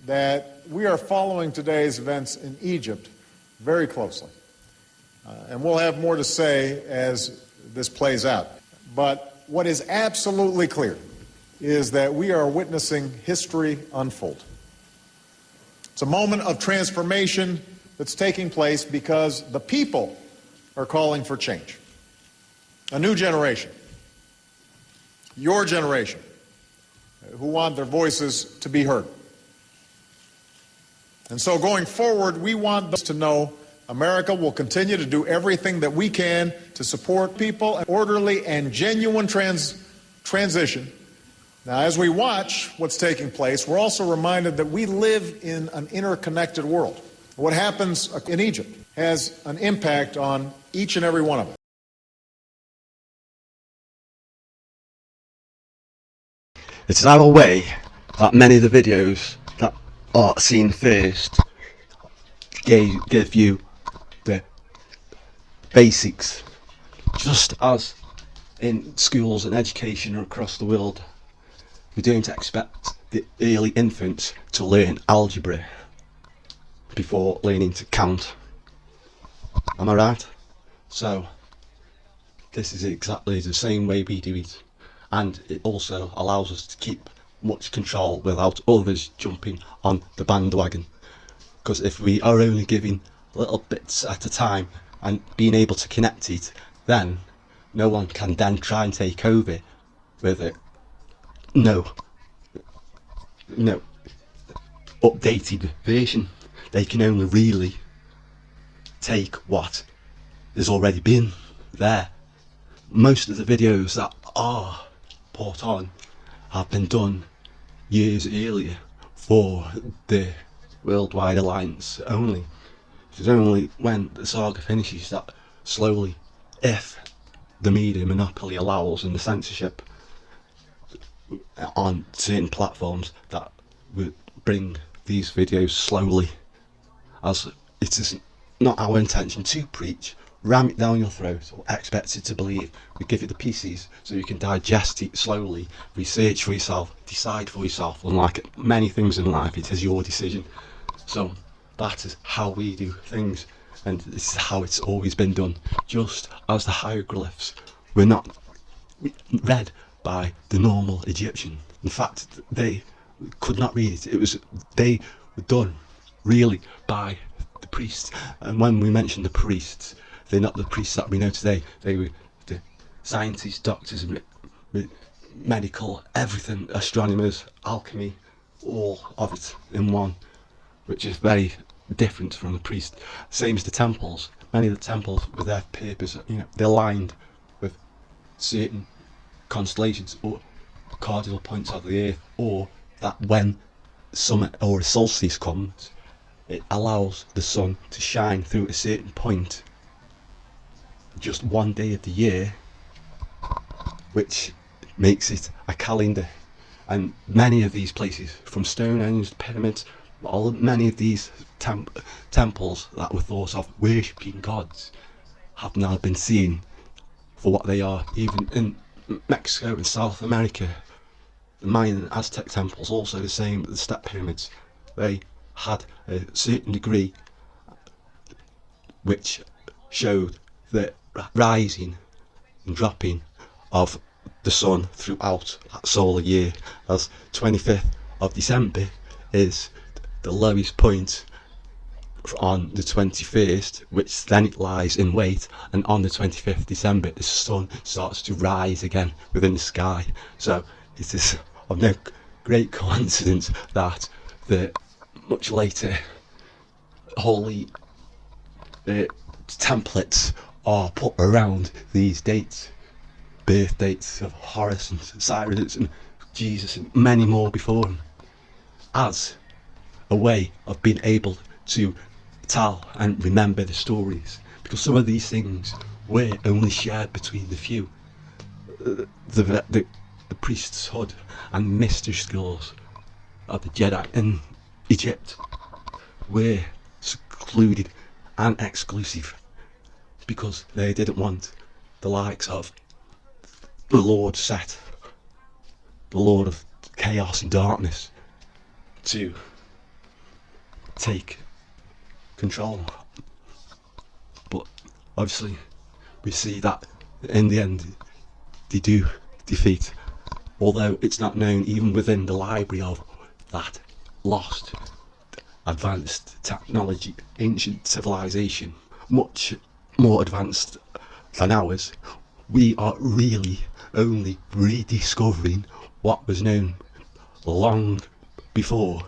that we are following today's events in Egypt very closely. And we'll have more to say as this plays out. But what is absolutely clear is that we are witnessing history unfold. It's a moment of transformation that's taking place because the people are calling for change. A new generation, your generation, who want their voices to be heard. And so going forward, we want us to know America will continue to do everything that we can to support people an orderly and genuine transition. Now, as we watch what's taking place, we're also reminded that we live in an interconnected world. What happens in Egypt has an impact on each and every one of us. It's our way that many of the videos that are seen first give you the basics, just as in schools and education across the world. We don't expect the early infants to learn algebra before learning to count. Am I right? So this is exactly the same way we do it, and it also allows us to keep much control without others jumping on the bandwagon. Because if we are only giving little bits at a time and being able to connect it, then no one can then try and take over with it. No updated version. They can only really take what has already been there. Most of the videos that are put on have been done years earlier for the Worldwide Alliance only. It's only when the saga finishes that slowly, if the media monopoly allows and the censorship on certain platforms, that would bring these videos slowly, as it is not our intention to preach, ram it down your throat or expect it to believe. We give you the pieces so you can digest it slowly, research for yourself, decide for yourself. Unlike many things in life, it is your decision. So that is how we do things, and this is how it's always been done. Just as the hieroglyphs were not read by the normal Egyptian. In fact, they could not read it. They were done really by the priests. And when we mention the priests, they're not the priests that we know today. They were the scientists, doctors, medical, everything, astronomers, alchemy, all of it in one, which is very different from the priest. Same as the temples. Many of the temples, with their purpose, they're aligned with certain constellations or cardinal points of the earth, or that when summer or a solstice comes, it allows the sun to shine through a certain point just one day of the year, which makes it a calendar. And many of these places, from Stonehenge, pyramids, many of these temples that were thought of worshipping gods, have now been seen for what they are. Even in Mexico and South America, the Mayan and Aztec temples, also the same. The step pyramids, they had a certain degree which showed the rising and dropping of the sun throughout that solar year, as 25th of December is the lowest point on the 21st, which then it lies in wait, and on the 25th December the sun starts to rise again within the sky. So it is of no great coincidence that the much later holy templates are put around these dates, birth dates of Horus and Cyrus and Jesus and many more before him, as a way of being able to tell and remember the stories, because some of these things were only shared between the few. The priesthood and mystery schools of the Jedi in Egypt were secluded and exclusive, because they didn't want the likes of the Lord Set, the Lord of Chaos and Darkness, to take control. But obviously we see that in the end they do defeat, although it's not known even within the library of that lost advanced technology, ancient civilization, much more advanced than ours. We are really only rediscovering what was known long before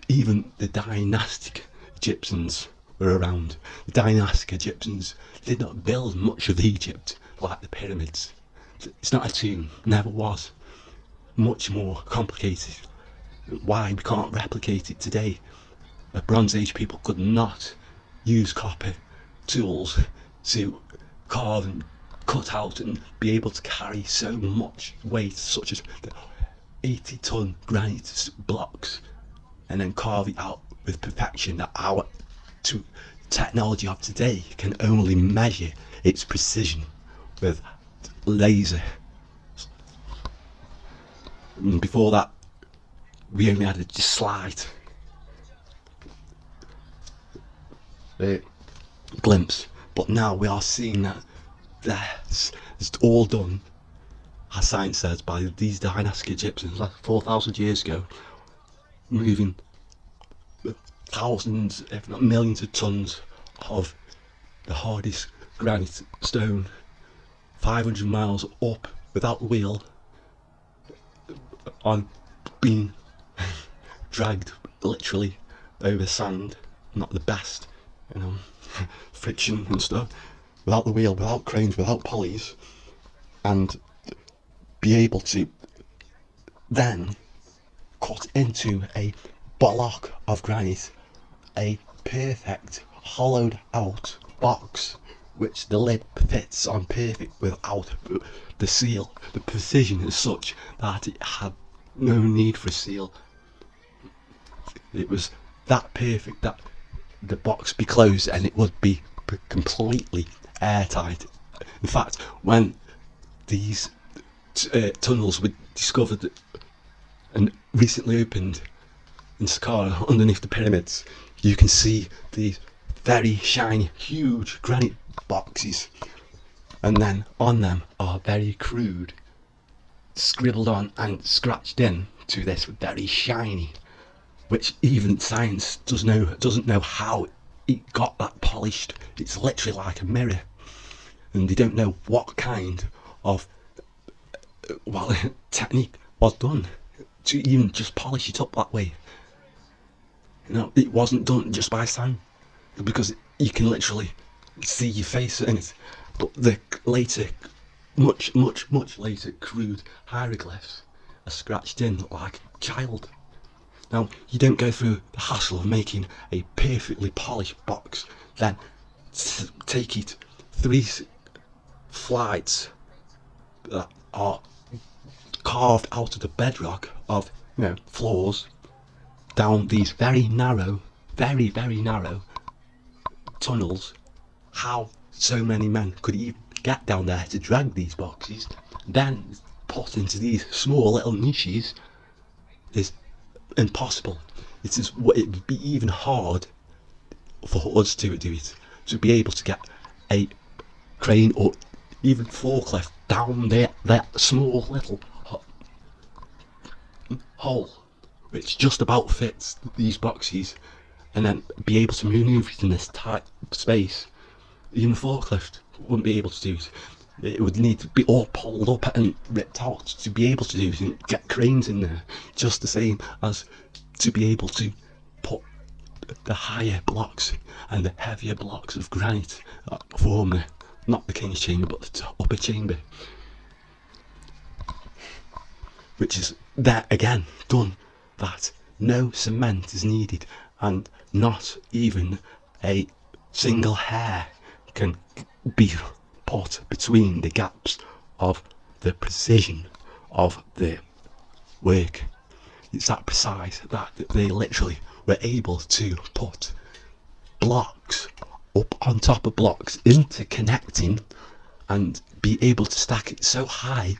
even the dynastic Egyptians were around. The dynastic Egyptians did not build much of Egypt like the pyramids. It's not a tomb, never was. Much more complicated. Why we can't replicate it today? The Bronze Age people could not use copper tools to carve and cut out and be able to carry so much weight, such as the 80-ton granite blocks, and then carve it out with perfection that our technology of today can only measure its precision with laser. And before that, we only had a slight glimpse, but now we are seeing that it's all done, as science says, by these dynastic Egyptians like 4,000 years ago, moving thousands, if not millions of tons of the hardest granite stone 500 miles up without wheel, on being dragged literally over sand, not the best, friction and stuff, without the wheel, without cranes, without pulleys, and be able to then cut into a block of granite a perfect hollowed out box which the lid fits on perfect without the seal. The precision is such that it had no need for a seal. It was that perfect that the box be closed and it would be completely airtight. In fact, when these tunnels were discovered and recently opened in Saqqara underneath the pyramids, you can see these very shiny, huge granite boxes, and then on them are very crude, scribbled on and scratched in to this very shiny, which even science doesn't know how it got that polished. It's literally like a mirror, and they don't know what kind of technique was done to even just polish it up that way. It wasn't done just by sound, because you can literally see your face in it. But the later, much later crude hieroglyphs are scratched in like a child. Now, you don't go through the hassle of making a perfectly polished box, then take it 3 flights that are carved out of the bedrock of floors, down these very narrow tunnels. How so many men could even get down there to drag these boxes, then put into these small little niches, is impossible. It would be even hard for us to do it, to be able to get a crane or even forklift down that small little hole which just about fits these boxes, and then be able to manoeuvre it in this tight space. Even a forklift wouldn't be able to do it. It would need to be all pulled up and ripped out to be able to do it, and get cranes in there, just the same as to be able to put the higher blocks and the heavier blocks of granite that form not the king's chamber but the upper chamber, which is there again done that no cement is needed, and not even a single hair can be put between the gaps of the precision of the work. It's that precise that they literally were able to put blocks up on top of blocks, interconnecting, and be able to stack it so high,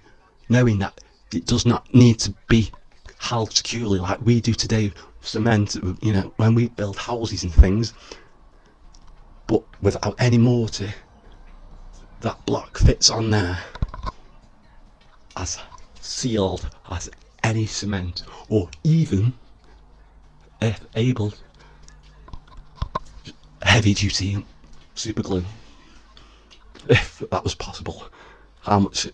knowing that it does not need to be held securely like we do today cement, you know, when we build houses and things, but without any mortar, that block fits on there as sealed as any cement, or even, if able, heavy duty super glue. If that was possible,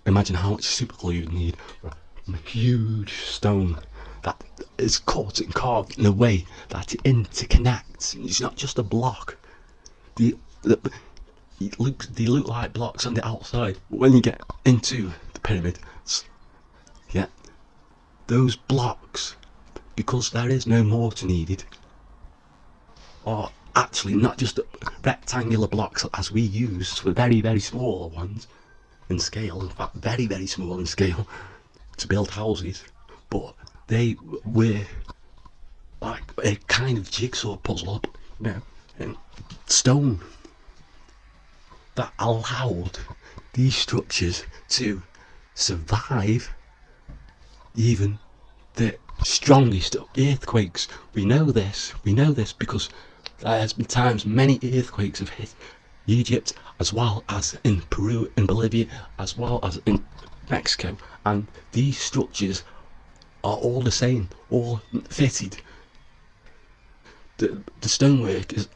imagine how much super glue you'd need for a huge stone that is cut and carved in a way that it interconnects. It's not just a block. They look like blocks on the outside, but when you get into the pyramids, yeah, those blocks, because there is no mortar needed, are actually not just rectangular blocks as we use for very, very small ones in scale, in fact very, very small in scale, to build houses, but they were like a kind of jigsaw puzzle, you know, in stone, that allowed these structures to survive even the strongest of earthquakes. We know this because there has been times many earthquakes have hit Egypt, as well as in Peru and Bolivia, as well as in Mexico, and these structures are all the same, all fitted. The stonework is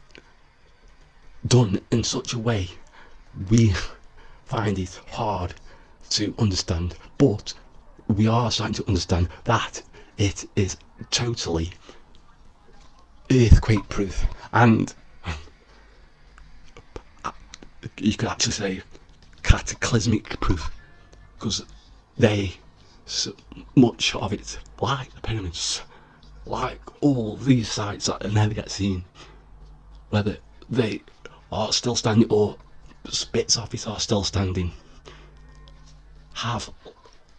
done in such a way we find it hard to understand, but we are starting to understand that it is totally earthquake proof, and you could actually say cataclysmic proof, because so much of it, like the pyramids, like all these sites that never get seen, whether they are still standing or bits of it are still standing, have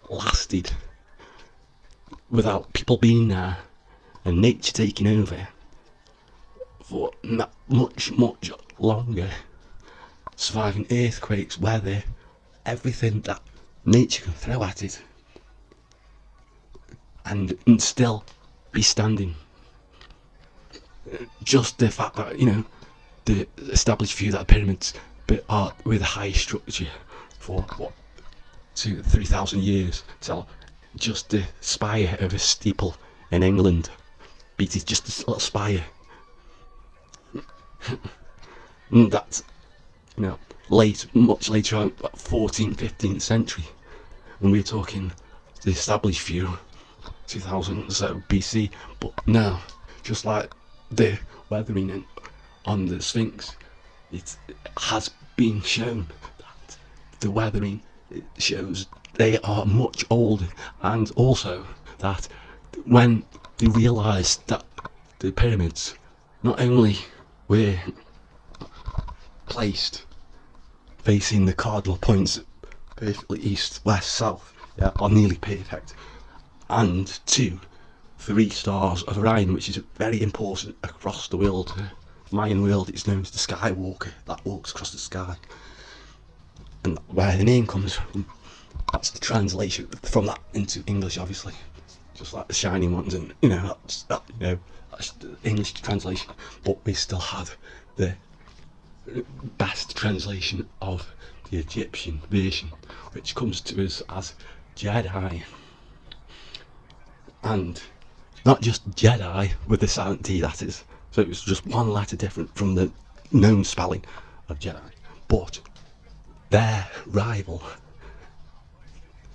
lasted without people being there and nature taking over for much, much longer, surviving earthquakes, weather, everything that nature can throw at it, and still be standing. Just the fact that, you know, the established view that pyramids are with a high structure for 2,000-3,000 years, till just the spire of a steeple in England beat it, just a little spire. And that's, you know, much later on, 14th, 15th century, when we're talking the established view, 2000 or so BC. But now, just like the weathering on the Sphinx, it has been shown that the weathering shows they are much older, and also that when they realised that the pyramids not only were placed facing the cardinal points perfectly east, west, south, yeah, are nearly perfect, and 3 stars of Orion, which is very important across the world. Mayan world, it's known as the Skywalker, that walks across the sky, and where the name comes from, that's the translation from that into English, obviously, just like the shining ones, and you know, that's the English translation, but we still have the best translation of the Egyptian version, which comes to us as Jedi, and not just Jedi with the silent T, that is, so it was just one letter different from the known spelling of Jedi, but their rival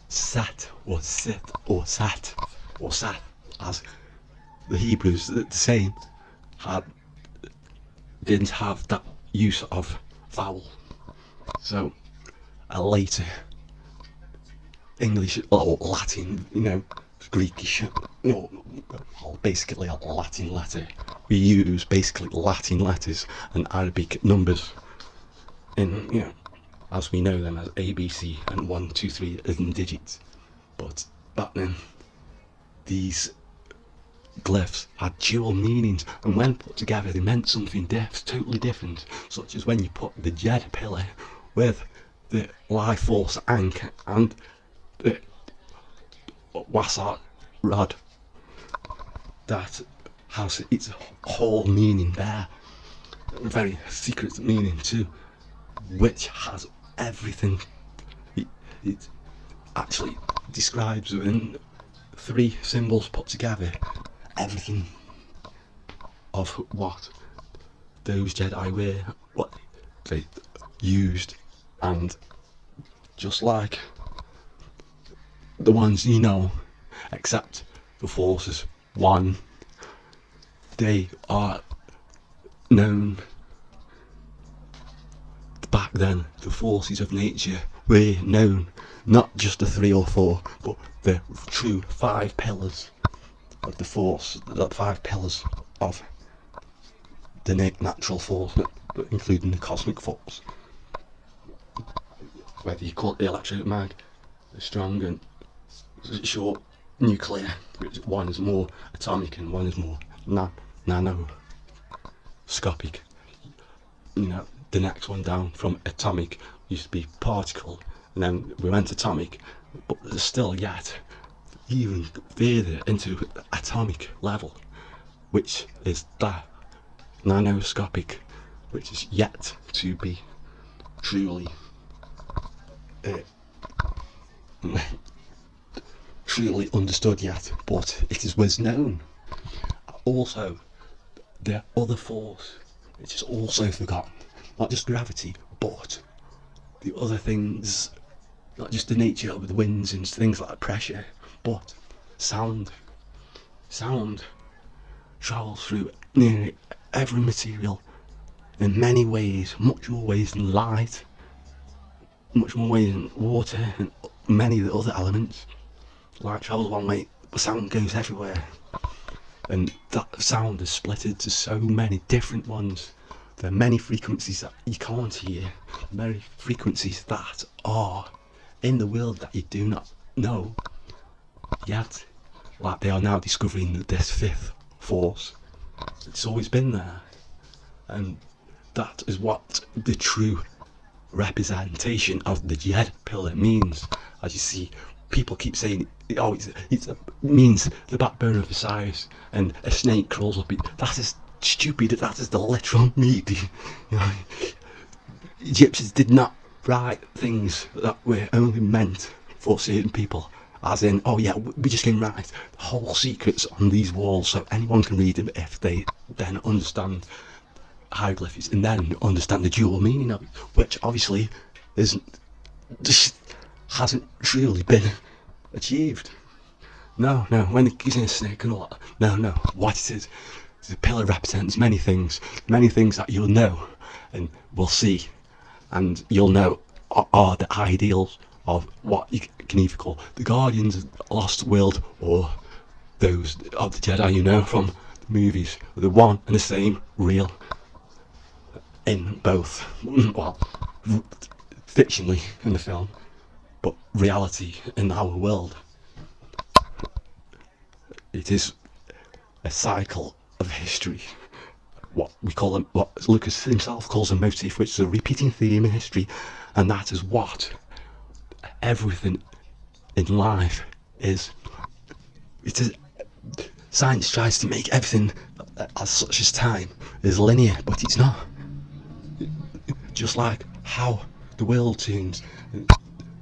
Set or Sith or Sat or Sat, as the Hebrews, the same, didn't have that use of vowel, so a later English or Latin, you know, Greekish, no, basically a Latin letter. We use basically Latin letters and Arabic numbers in, you know, as we know them as ABC and 1, 2, 3 in digits. But back then, these glyphs had dual meanings, and when put together they meant something totally different, such as when you put the Jedi pillar with the life force anchor and the Wasat rod that has its whole meaning there, a very secret meaning too, which has everything. It actually describes within 3 symbols put together everything of what those Jedi were, what they used, and just like the ones you know, except the Force is one, they are known back then. The forces of nature were known, not just the 3 or 4, but the true 5 pillars of the Force, the 5 pillars of the natural force, including the cosmic force. Whether you call it the electromagnetic, the strong and short, nuclear, which one is more atomic and one is more nanoscopic. You know, the next one down from atomic used to be particle, and then we went atomic, but there's still yet even further into atomic level, which is that nanoscopic, which is yet to be truly truly understood yet, but it was known. Also, the other force, which is also forgotten, not just gravity, but the other things, not just the nature of the winds and things like pressure, but sound. Sound travels through nearly every material in many ways, much more ways than light, much more ways than water and many of the other elements. Light travels one way, but sound goes everywhere. And that sound is split into so many different ones. There are many frequencies that you can't hear, many frequencies that are in the world that you do not know yet. Like they are now discovering this 5th force. It's always been there. And that is what the true representation of the Jedi pillar means. As you see, people keep saying, oh, it means the backbone of Osiris, and a snake crawls up it. That is stupid. That is the literal meaning. You know, Egyptians did not write things that were only meant for certain people. As in, oh yeah, we're just going to write the whole secrets on these walls so anyone can read them if they then understand hieroglyphics and then understand the dual meaning of it, which obviously just hasn't truly been achieved. No, when they're using a snake and all that, no, what it is, the pillar represents many things that you'll know and will see, and you'll know are the ideals of what you can either call the Guardians of the Lost World or those of the Jedi you know from the movies, the one and the same real in both, well, fictionally in the film, but reality in our world. It is a cycle of history, what Lucas himself calls a motif, which is a repeating theme in history, and that is what everything in life is. It is. Science tries to make everything as such as time is linear, but it's not. Just like how the world turns,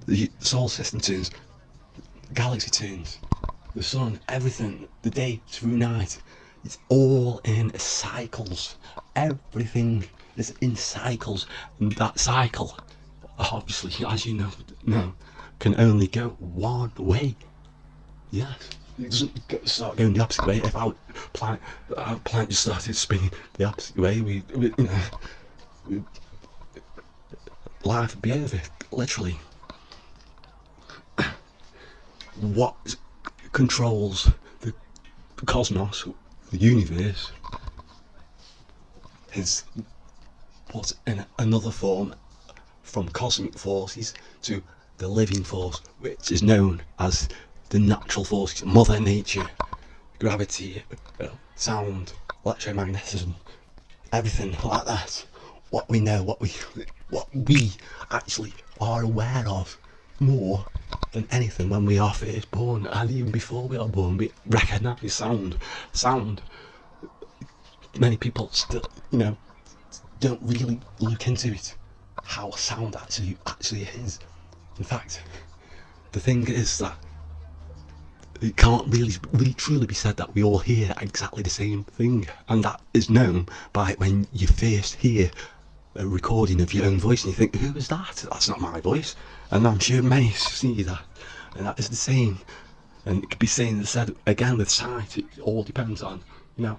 the solar system turns, the galaxy turns, the sun, everything, the day through night, it's all in cycles. Everything is in cycles, and that cycle, obviously, as you know, can only go one way. Yes, it doesn't start going the opposite way. If our planet just started spinning the opposite way, life would be over, literally. What controls the cosmos, the universe, is put in another form from cosmic forces to the living force, which is known as the natural forces, Mother Nature, gravity, sound, electromagnetism, everything like that. What we know, what we actually are aware of more than anything when we are first born, and even before we are born, we recognise sound. Sound many people still, don't really look into it, how sound actually is. In fact, the thing is that it can't really truly be said that we all hear exactly the same thing, and that is known by when you first hear a recording of your own voice and you think, who is that? That's not my voice. And I'm sure many see that, and that is the same. And it could be said again with sight. It all depends on, the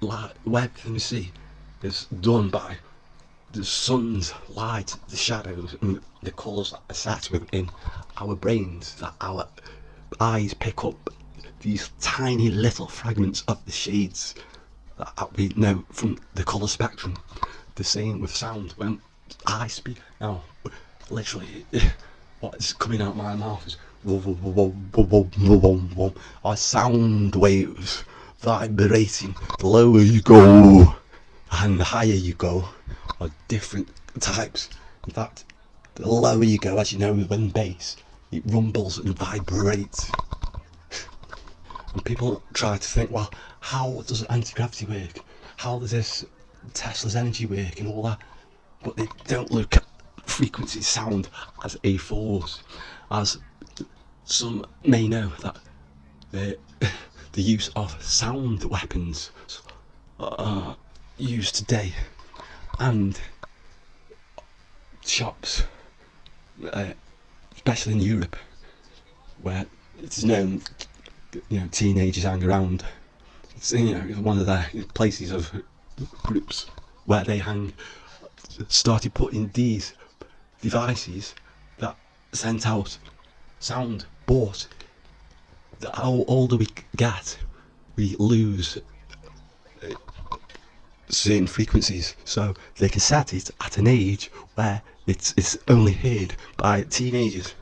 where everything you see is done by the sun's light, the shadows, and the colours that are set within our brains, that our eyes pick up these tiny little fragments of the shades that we know from the colour spectrum. The same with sound. When I speak now, literally, what is coming out my mouth is our sound waves vibrating. The lower you go and the higher you go are different types. In fact, the lower you go, as you know, when bass, it rumbles and vibrates. And people try to think, well, how does anti-gravity work? How does this Tesla's energy work and all that? But they don't look at frequency sound as a force. As some may know that the use of sound weapons are used today, and shops, especially in Europe, where it's known, teenagers hang around. It's, one of the places of groups where they hang, started putting these devices that sent out sound, but the older we get, we lose certain frequencies, so they can set it at an age where it's only heard by teenagers.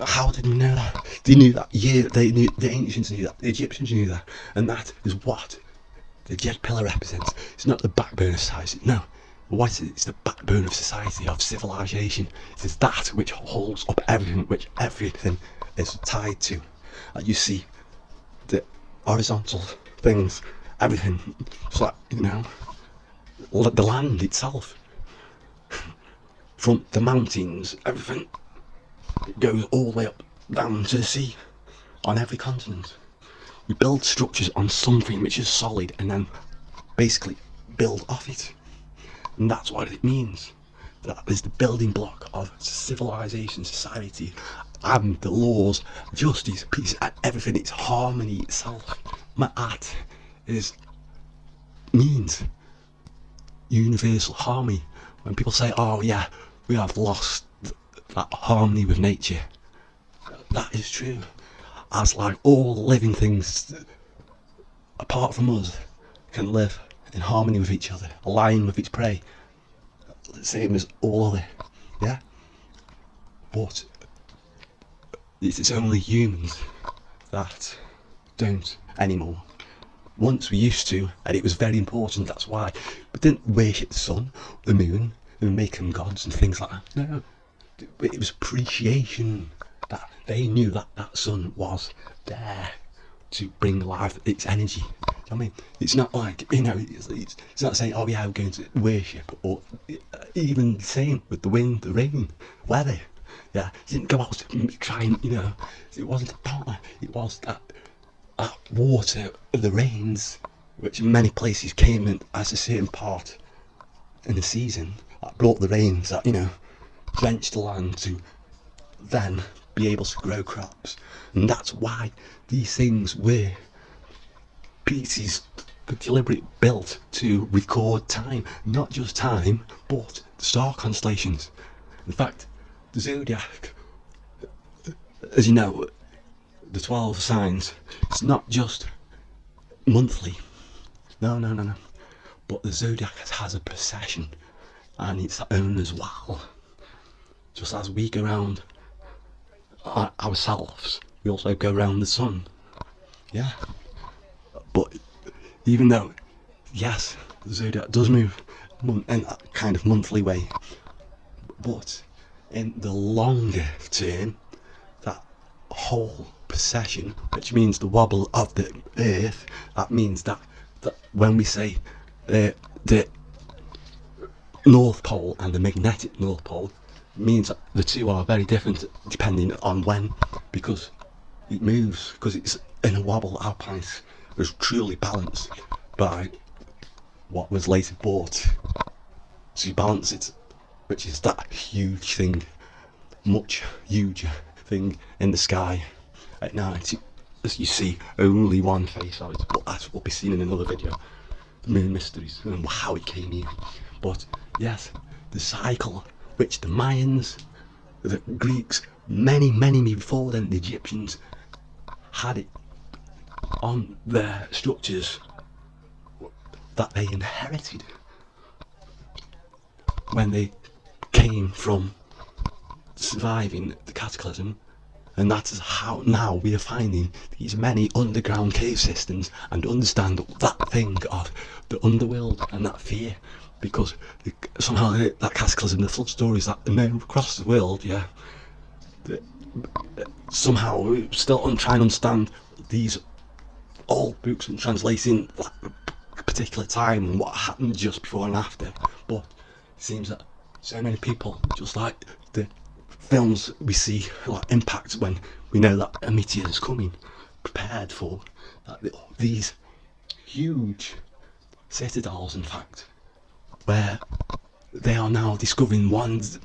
How did we know that? They knew that. Yeah, they knew. The ancients knew that. The Egyptians knew that, and that is what the jet pillar represents. It's not the backbone of society. No, what is it? It's the backbone of society, of civilization. It is that which holds up everything, which everything is tied to. You see, the horizontal things, everything. It's like, the land itself, from the mountains, everything goes all the way up down to the sea, on every continent. We build structures on something which is solid and then basically build off it. And that's what it means. That is the building block of civilization, society, and the laws, justice, peace, and everything. It's harmony itself. My art means universal harmony. When people say, oh yeah, we have lost that harmony with nature, that is true. As like all living things, apart from us, can live in harmony with each other, a lion with its prey, the same as all other, yeah? But it's only humans that don't anymore. Once we used to, and it was very important, that's why. We didn't worship the sun, the moon, and make them gods and things like that. No, it was appreciation that they knew that that sun was there to bring life, its energy. I mean, it's not like, it's not saying, oh yeah, we're going to worship, or even the same with the wind, the rain, weather. Yeah, it didn't go out to try and, it wasn't about that. It was that water, the rains, which in many places came in as a certain part in the season, that brought the rains that, drenched the land to then be able to grow crops. And that's why these things were pieces deliberately built to record time, not just time, but the star constellations. In fact, the zodiac, as you know, the 12 signs, it's not just monthly. No. But the zodiac has a precession, and its own as well. Just as we go around ourselves, we also go around the sun. Yeah. But even though, yes, the zodiac does move in that kind of monthly way, but in the longer term, that whole precession, which means the wobble of the earth, that means that that when we say the North Pole and the magnetic North Pole, means that the two are very different depending on when, because it moves, because it's in a wobble. Our planet was truly balanced by what was later bought to balance it, which is that huge thing, much huger thing in the sky at night. As you see only one face of it, but that will be seen in another video, the moon mysteries and how it came here. But yes, the cycle which the Mayans, the Greeks, many before then, the Egyptians had it on their structures that they inherited when they came from surviving the cataclysm. And that is how now we are finding these many underground cave systems and understand that thing of the underworld and that fear, because somehow that cataclysm, the flood stories that are known across the world, somehow we still trying to understand these old books and translating that particular time and what happened just before and after. But it seems that so many people, just like the films we see, like impact when we know that a meteor is coming, prepared for these huge citadels, in fact, where they are now discovering ones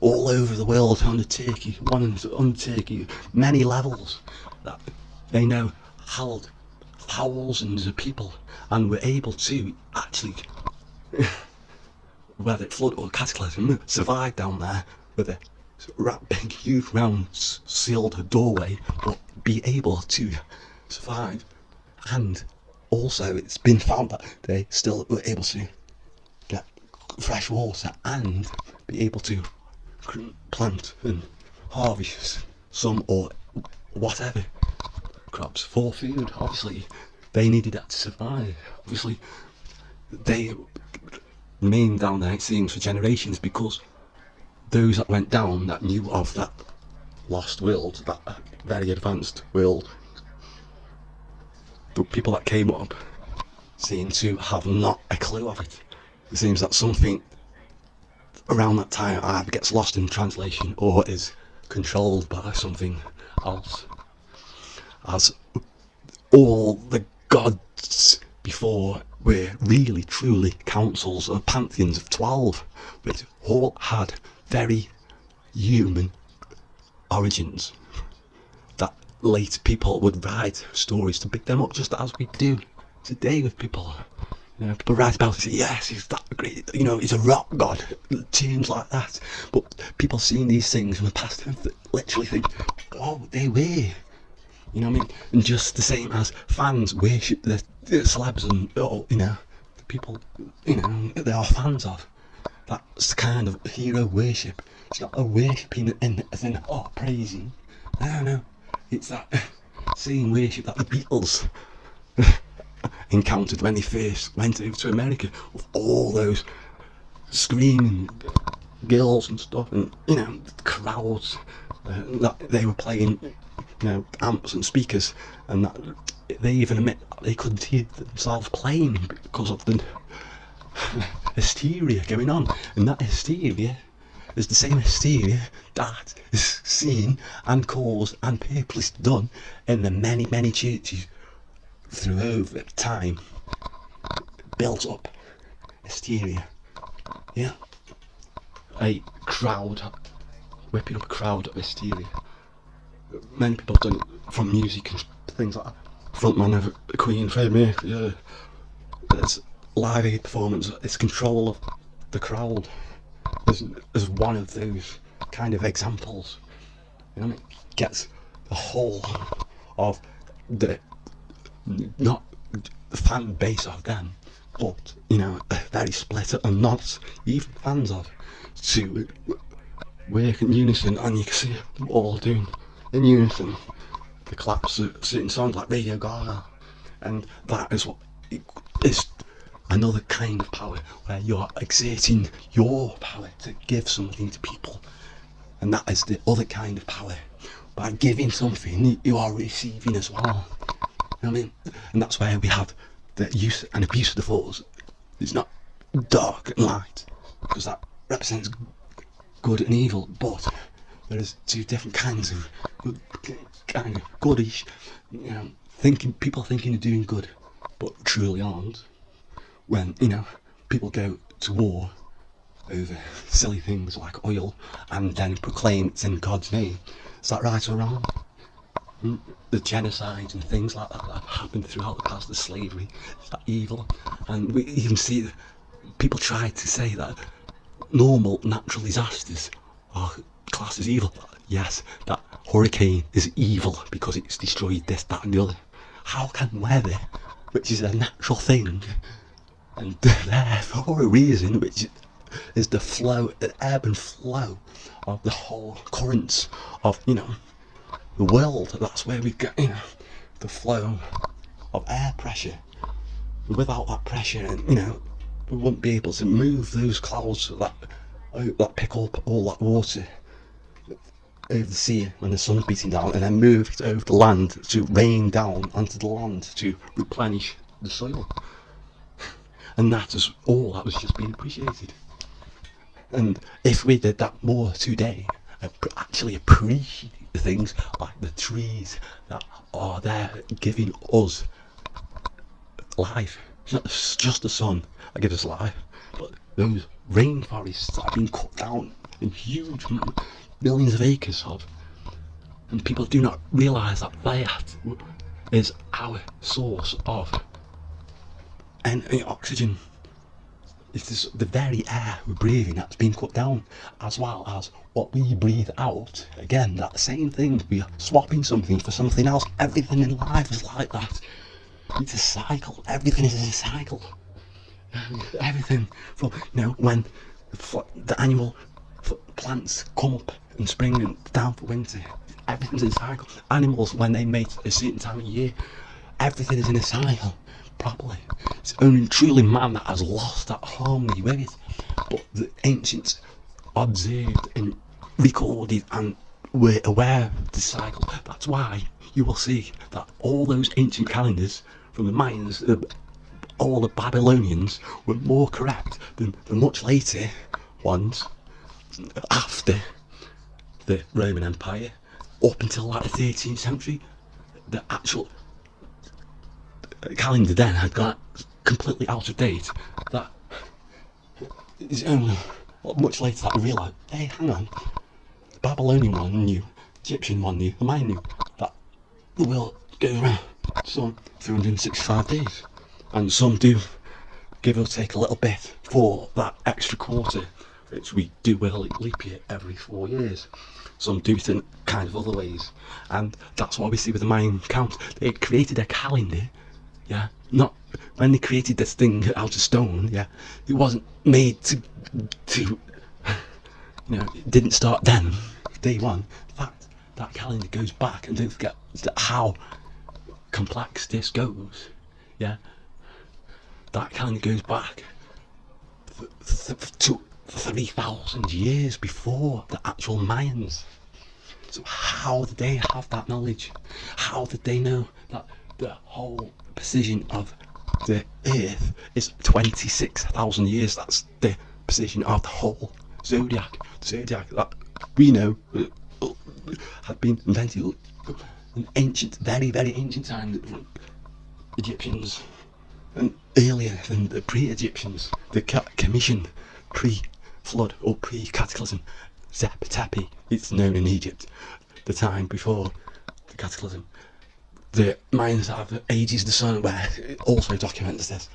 all over the world on Turkey, many levels that they know held thousands of people, and were able to actually, whether it flood or cataclysm, survive down there with a big, huge, round, sealed doorway, but be able to survive. And also, it's been found that they still were able to get fresh water and be able to plant and harvest some or whatever crops for food. Obviously, they needed that to survive. Obviously, they remained down there, it seems, for generations, because those that went down that knew of that lost world, that very advanced world, the people that came up seem to have not a clue of it. It seems that something around that time either gets lost in translation or is controlled by something else. As all the gods before were really truly councils or pantheons of 12, which all had very human origins, that later people would write stories to pick them up, just as we do today with people. You know, people write about it and say, yes, he's that great, you know, he's a rock god, tunes like that. But people seeing these things from the past literally think, oh, they were. You know what I mean? And just the same as fans worship the celebs and, you know, the people, you know, they are fans of. That's the kind of hero worship. It's not a worshipping as in, oh, praising. No. It's that same worship that the Beatles encountered when they first went over to America, with all those screaming girls and stuff, and, you know, crowds that they were playing, you know, amps and speakers, and that they even admit they couldn't hear themselves playing because of the hysteria going on. And that hysteria is the same hysteria that is seen and caused and purposely done in the many churches through over time. Built up hysteria. Yeah. A crowd, whipping up a crowd of hysteria. Many people have done it from music and things like that. Frontman of Queen, Freddie Mercury, it's live aid performance, it's control of the crowd as one of those kind of examples. You know, it gets the whole of the, not the fan base of them, but, you know, a very split and not even fans of, to work in unison, and you can see them all doing in unison the claps of certain songs like Radio Gaga, and that is what is another kind of power, where you're exerting your power to give something to people, and that is the other kind of power. By giving something, you are receiving as well. You know what I mean? And that's where we have the use and abuse of the Force is not dark and light, because that represents good and evil, but there is two different kinds of good, kind of goodish, people thinking of doing good, but truly aren't. When, people go to war over silly things like oil and then proclaim it's in God's name. Is that right or wrong? The genocide and things like that happened throughout the past, the slavery, is that evil? And we even see that people try to say that normal natural disasters are classed as evil. Yes, that hurricane is evil because it's destroyed this, that and the other. How can weather, which is a natural thing, and there for a reason, which is the flow, the ebb and flow of the whole currents of, the world, that's where we get, the flow of air pressure. Without that pressure, we wouldn't be able to move those clouds that pick up all that water over the sea when the sun's beating down, and then move it over the land to rain down onto the land to replenish the soil. And that is all that was just being appreciated. And if we did that more today, actually appreciate the things like the trees that are there giving us life. It's not just the sun that gives us life, but those rainforests that have been cut down in huge millions of acres of, and people do not realise that that is our source of oxygen. It is the very air we're breathing that's been cut down, as well as what we breathe out. Again, that same thing, we are swapping something for something else. Everything in life is like that. It's a cycle. Everything is a cycle. Everything from, when the annual plants come up in spring and down for winter, everything's in a cycle. Animals, when they mate at a certain time of year, everything is in a cycle properly. It's only truly man that has lost that harmony with it. But the ancients observed and recorded and were aware of the cycle. That's why you will see that all those ancient calendars, from the Mayans, all the Babylonians, were more correct than the much later ones after the Roman Empire, up until like the 13th century. The actual calendar then had got completely out of date. That is only much later that we realised, hey, hang on, the Babylonian one knew, Egyptian one knew, the Mayan knew that the world goes around some 365 days, and some do give or take a little bit for that extra quarter, which we do with a leap year every 4 years. Some do it in kind of other ways, and that's what we see with the Mayan count. They created a calendar, not when they created this thing out of stone, it wasn't made to it didn't start then, day one. In fact, that calendar goes back, and don't forget how complex this goes, that calendar goes back to 3,000 years before the actual Mayans. So how did they have that knowledge? How did they know that the whole position of the Earth is 26,000 years? That's the position of the whole zodiac. The zodiac that we know had been invented in ancient, very, very ancient times. Egyptians, and earlier than the pre-Egyptians, the commission pre-flood or pre-cataclysm, Tepi, it's known in Egypt, the time before the cataclysm. The Mayans have the ages of the sun, where it also documents this,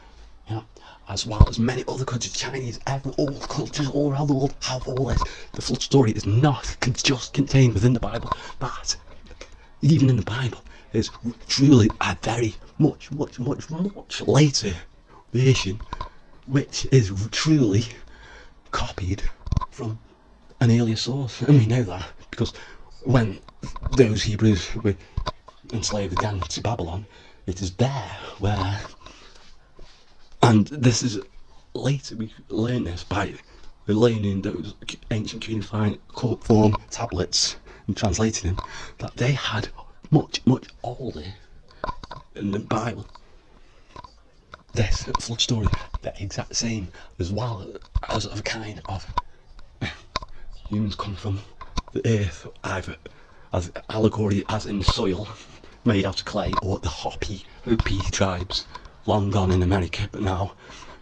as well as many other countries, Chinese, all cultures all around the world have all this. The flood story is not just contained within the Bible, but even in the Bible is truly a very much later version, which is truly copied from an earlier source. And we know that because when those Hebrews were enslaved again to Babylon, it is there where, and this is later we learn this by learning those ancient cuneiform form tablets and translating them, that they had much older than the Bible. this flood story the exact same, as well as a kind of humans come from the earth, either as allegory as in soil made out of clay, or the Hopi tribes long gone in America, but now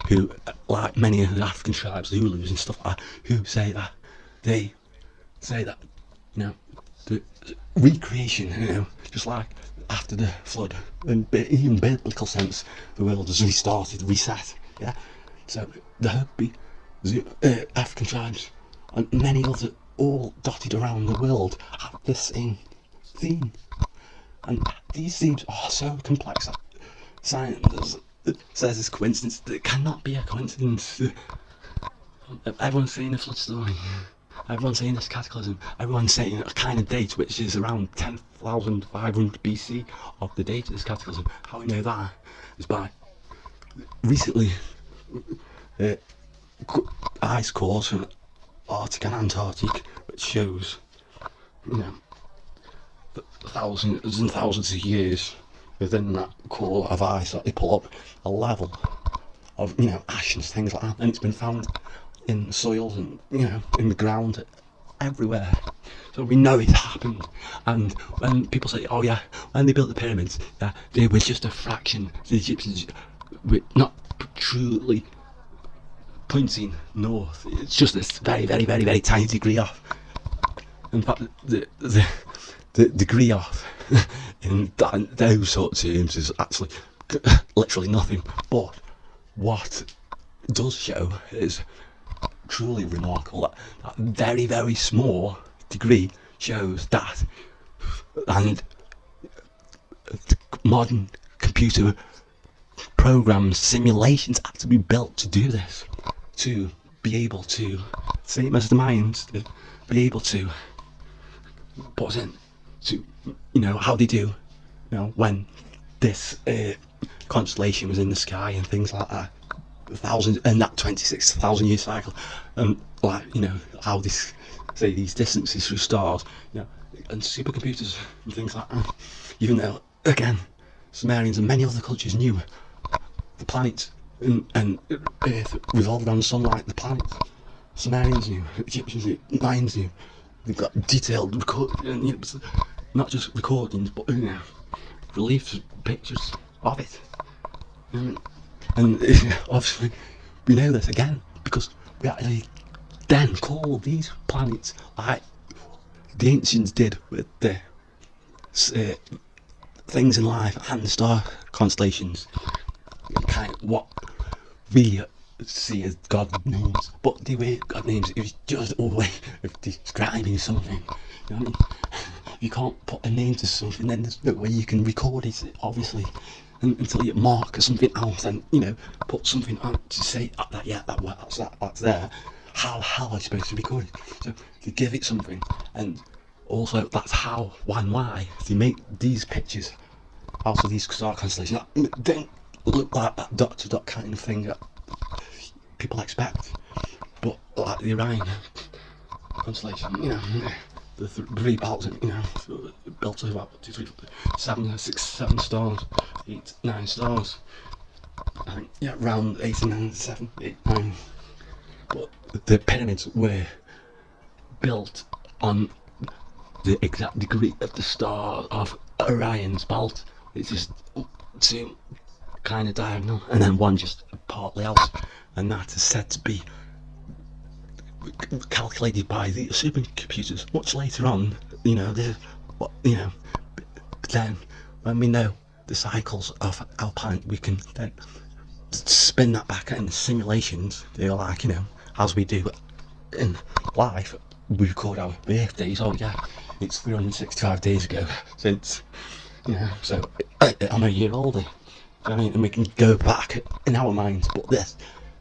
who, like many of the African tribes, the Zulus and stuff like that, who say that they say that, you know, the recreation, you know, just like after the flood, in even biblical sense, the world has restarted, reset, yeah. So the Hopi, African tribes, and many others, all dotted around the world, have this same theme. And these themes are so complex that science says it's coincidence. It cannot be a coincidence. Everyone's saying the flood story. Everyone's saying this cataclysm. Everyone's saying a kind of date which is around 10,500 BC of the date of this cataclysm. How we know that is by recently ice cores from Arctic and Antarctic, which shows, you know, thousands and thousands of years within that core of ice that they pull up a level of, you know, ash and things like that, and it's been found in soils and, you know, in the ground everywhere. So we know it's happened. And when people say, oh yeah, when they built the pyramids, they were just a fraction. The Egyptians were not truly pointing north. It's just this very, very, very, very tiny degree off. In fact, the degree off in those sorts of terms is actually literally nothing. But what it does show is truly remarkable. That very, very small degree shows that, and modern computer programs, simulations had to be built to do this, to be able to, same as the Mayans, to be able to put in, to, you know, how they do, you know, when this constellation was in the sky and things like that, thousands, and that 26,000 year cycle, and like, you know, how this, say, these distances through stars, you know, and supercomputers and things like that. Even though, again, Sumerians and many other cultures knew the planets and Earth revolved around the sun like the planets. Sumerians knew, Egyptians knew, Mayans knew. They've got detailed you know, not just recordings, but, you know, reliefs, pictures of it. And obviously we know this again because we actually then call these planets like the ancients did with the things in life and the star constellations, kind of what we see as God names, but the way God names it was just a way of describing something. You know what I mean? You can't put a name to something, then there's no way you can record it, obviously, until you mark something out and, you know, put something on to say that, yeah, that's there. How the hell are you supposed to record it? So to give it something, and also that's how, why they make these pictures out of these star constellations that don't look like that dot to dot kind of thing that people expect, but like the Orion constellation, you know, the three belts, you know, built of about 2, 3, 7, 6, 7 stars, 8, 9 stars. I think, yeah, round 8 and 9, 7, 8, 9. But the pyramids were built on the exact degree of the star of Orion's belt. It's just 2 kind of diagonal, and then 1 just partly out, and that is said to be calculated by the supercomputers much later on. You know, you know, then when we know the cycles of our planet, we can then spin that back in simulations. They're like, you know, as we do in life, we record our birthdays. Oh yeah, it's 365 days ago since, you know, so I'm a year older. I mean, and we can go back in our minds, but this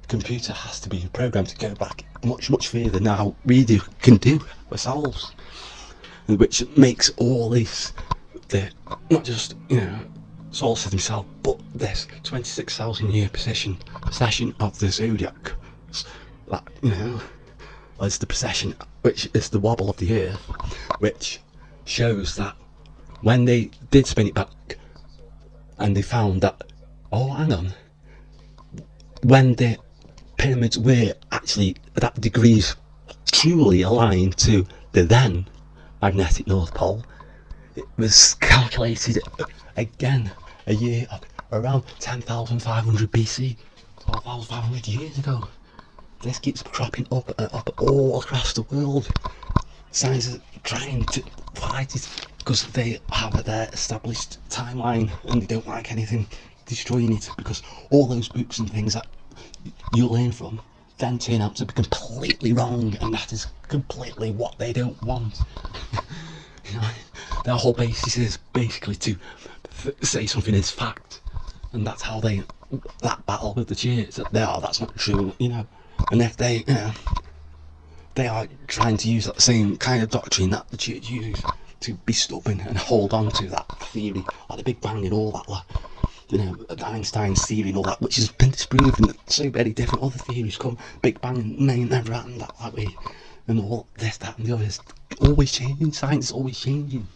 computer has to be programmed to go back much, much further than how we can do ourselves, which makes all this, not just, you know, solar system itself, but this 26,000 year precession of the zodiac, that, you know, is the precession, which is the wobble of the Earth, which shows that when they did spin it back and they found that, oh hang on, when the pyramids were actually that degrees truly aligned to the then magnetic North Pole, it was calculated again a year around 10,500 BC, 12,500 years ago. This keeps cropping up and up all across the world. Scientists are trying to fight it because they have their established timeline and they don't like anything destroying it, because all those books and things that you learn from then turn out to be completely wrong, and that is completely what they don't want. You know, their whole basis is basically to say something is fact, and that's how they, that battle with the church, that that's not true, you know. And if they, you know, they are trying to use that same kind of doctrine that the church used to be stubborn and hold on to that theory, like the Big Bang and all that, like, you know, Einstein's theory and all that, which has been disproven. So many different other theories come, Big Bang never happened that way, and all this, that and the other is always changing. Science is always changing.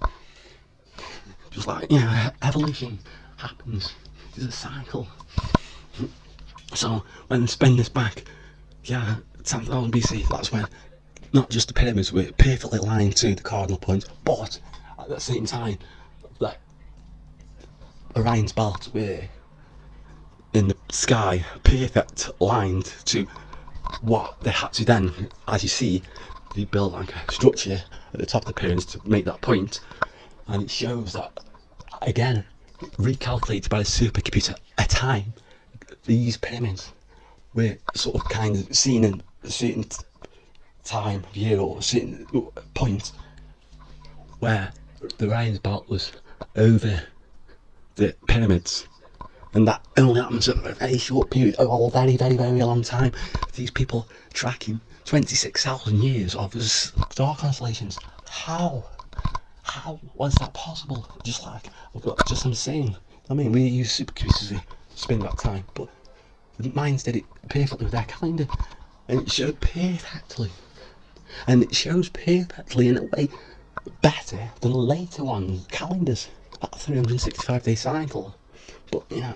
Just like, you know, evolution happens. It's a cycle. So when they spin this back, 10,000 BC, that's when not just the pyramids were perfectly aligned to the cardinal points, but at the same time, like Orion's belt were in the sky, perfect aligned to what they had to then, as you see, they built like a structure at the top of the pyramids to make that point, and it shows that, again, recalculated by the supercomputer at time, these pyramids were sort of kind of seen in a certain time of year or a certain point where the Orion's belt was over the pyramids, and that only happens over a very short period, a very, very, very long time. These people tracking 26,000 years of star constellations. How was that possible? Just like I'm saying, I mean, we use supercomputers to spin back time, but the minds did it perfectly with their calendar, and it showed perfectly, and it shows perfectly in a way better than later ones calendars, that 365-day cycle. But you know,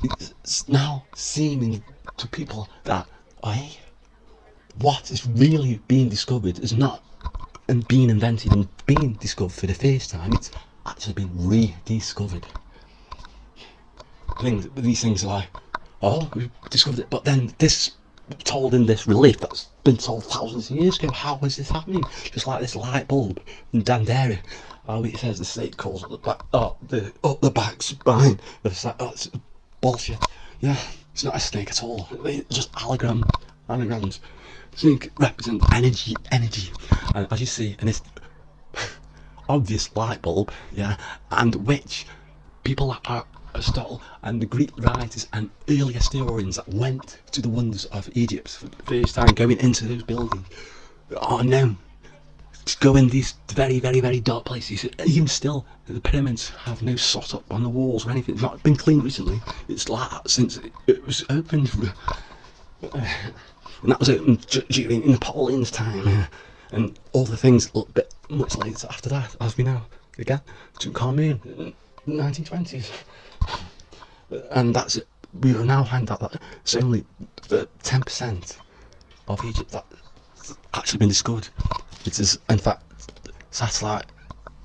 it's now seeming to people that what is really being discovered is not and being invented and being discovered for the first time. It's actually been rediscovered. These things are like, oh, we discovered it, but then this told in this relief that's been told thousands of years ago. How is this happening? Just like this light bulb in Dandere. Oh, it says the snake calls up the back's behind the side. Oh, it's bullshit. Yeah, it's not a snake at all. It's just anagrams. Snake represents energy, and as you see in this obvious light bulb, yeah, and which people like Aristotle and the Greek writers and early historians that went to the wonders of Egypt for the first time, going into those buildings, are known to go in these very, very, very dark places. Even still, the pyramids have no soot up on the walls or anything. It's not been cleaned recently. It's like that since it was opened. And that was opened during Napoleon's time, and all the things a little bit much later after that, as we know. Again, Tutankhamun in the 1920s. And that's it. We will now find out that it's only 10% of Egypt that's actually been discovered. It is, in fact, satellite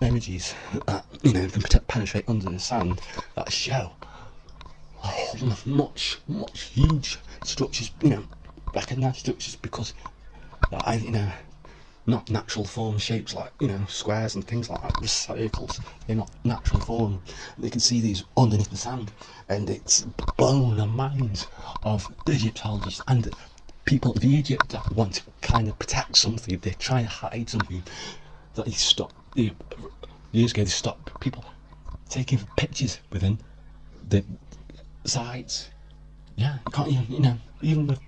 images that, you know, can penetrate under the sand that show much huge structures, you know, recognised structures, because you know, not natural form shapes like, you know, squares and things like that, just circles. They're not natural form. They can see these underneath the sand, and it's blown the minds of the Egyptologists and people of Egypt that want to kind of protect something. They try to hide something. That years ago they stopped people taking pictures within the sites. Yeah, you can't even, you know, even with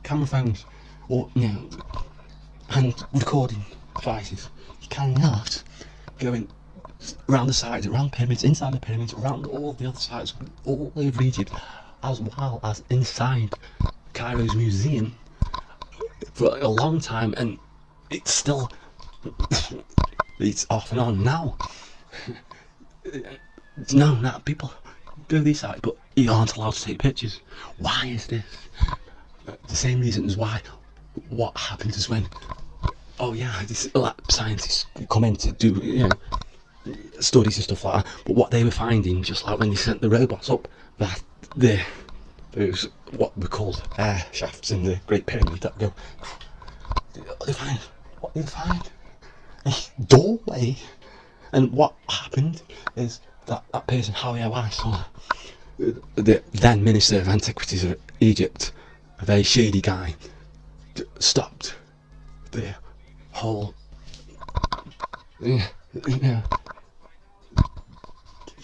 camera phones or, you know, hand recording devices, you cannot go in around the sides, around pyramids, inside the pyramids, around all the other sites, all over Egypt, as well as inside Cairo's museum for a long time, and it's still it's off and on now. It's known that people go these sites, but you aren't allowed to take pictures. Why is this? The same reason as why what happens is when, oh yeah, this, like, scientists come in to do, studies and stuff like that, but what they were finding, just like when they sent the robots up, that those what were called air shafts in the Great Pyramid that go, what did they find? A doorway. And what happened is that person, Howie Weissel, the then Minister of Antiquities of Egypt, a very shady guy, stopped the whole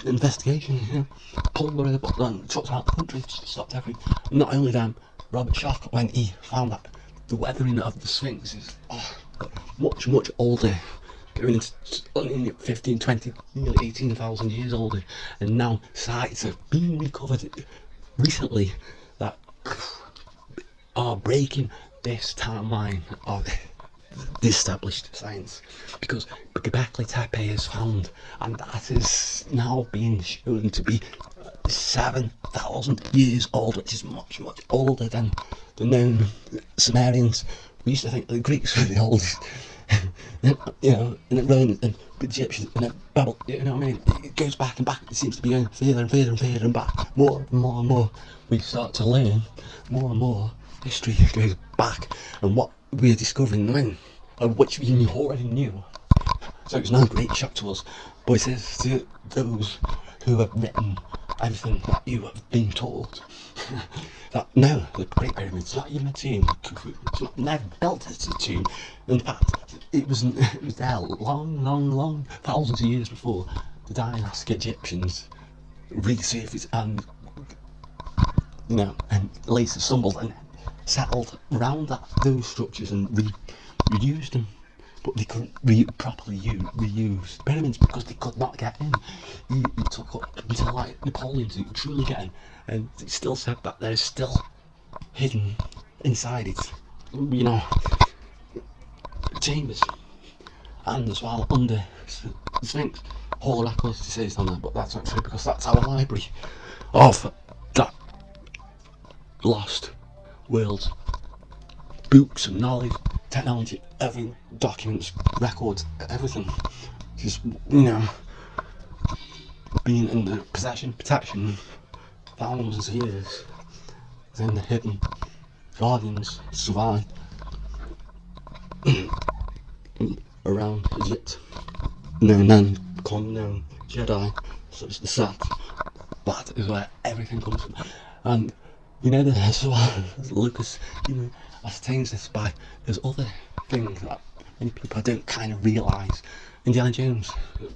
investigation, pulled the robot and chucked out the country, stopped everything. Not only them, Robert Schoch, when he found that the weathering of the Sphinx is much, much older, going into 15, 20, nearly 18,000 years older, and now sites have been recovered recently that are breaking this timeline of the established science, because Göbekli Tepe is found, and that is now being shown to be 7,000 years old, which is much, much older than the known Sumerians. We used to think the Greeks were the oldest, and the Romans and the Egyptians and the Babel, what I mean? It goes back and back. It seems to be going further and further and further and back. More and more and more we start to learn, more and more history goes back, and what we're discovering when, which we already knew. So it's no great shock to us, but it says to those who have written everything that you have been told that no, the Great Pyramid's not even a tomb. It's not never built as a tomb. In fact, it was there long, thousands of years before the dynastic Egyptians resurfaced and and later stumbled and settled around those structures and reused them. But they couldn't properly reuse pyramids because they could not get in. It took up until like Napoleon to truly get in, and it still said that there's still hidden inside it, chambers, and as well under the Sphinx. Hall of Records to say it's on there, but that's not true because that's our library of that lost world. Books and knowledge, technology, everything, documents, records, everything. Just, being in the protection, thousands of years, then the hidden guardians survived around Egypt. Then become Jedi, such as the Sat. That is where everything comes from. And there's Lucas, ascertains this by there's other things that many people don't kind of realise. Indiana Jones,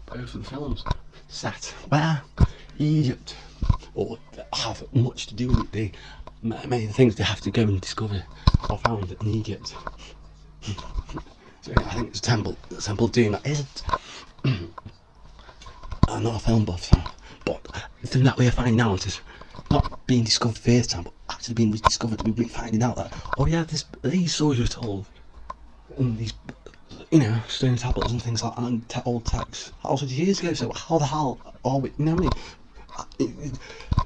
both of the films set where Egypt, or have much to do with many of the things they have to go and discover are found in Egypt. So I think it's the Temple of Doom that isn't. I'm not a film buff, but the thing that we're finding now is not being discovered first time, but actually being rediscovered. We've been finding out that these stories were told, and these stone tablets and things like that, and old texts thousands of years ago. So how the hell are we?